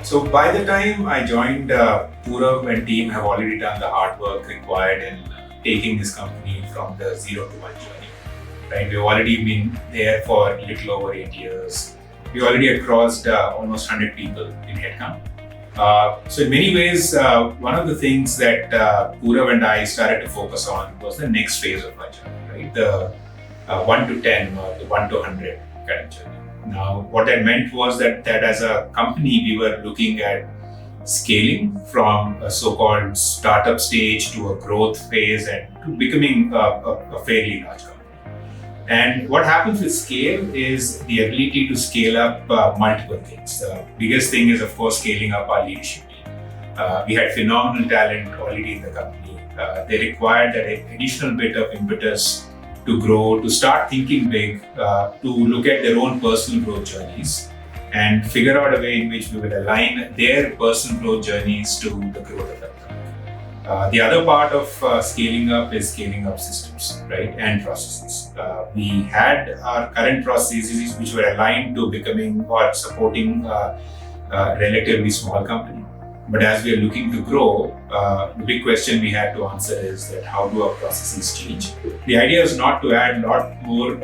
So by the time I joined, Purav and team have already done the hard work required in taking this company from the 0 to 1 journey. Right, we've already been there for a little over 8 years. We already had crossed almost 100 people in headcount. So in many ways, one of the things that Purav and I started to focus on was the next phase of our journey, right? The 1 to 10 or the 1 to 100 kind of journey. Now, what that meant was that as a company, we were looking at scaling from a so-called startup stage to a growth phase and to becoming a fairly large company. And what happens with scale is the ability to scale up multiple things. The biggest thing is, of course, scaling up our leadership team. We had phenomenal talent already in the company. They required that additional bit of impetus to grow, to start thinking big, to look at their own personal growth journeys and figure out a way in which we will align their personal growth journeys to the growth of the company. The other part of scaling up is scaling up systems, right, and processes. We had our current processes which were aligned to becoming or supporting a relatively small company. But as we are looking to grow, the big question we had to answer is that how do our processes change? The idea is not to add a lot more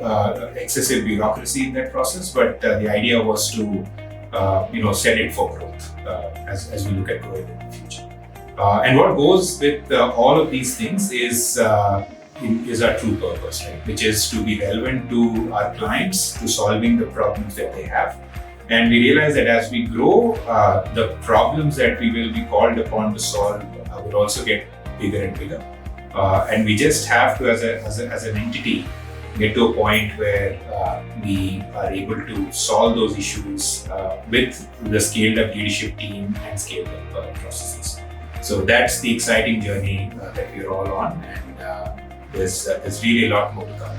excessive bureaucracy in that process, but the idea was to set it for growth as we look at growing in the future. And what goes with all of these things is our true purpose, right? Which is to be relevant to our clients, to solving the problems that they have. And we realize that as we grow, the problems that we will be called upon to solve will also get bigger and bigger. And we just have to, as an entity, get to a point where we are able to solve those issues with the scaled up leadership team and scaled up processes. So that's the exciting journey that we're all on, and there's really a lot more to come.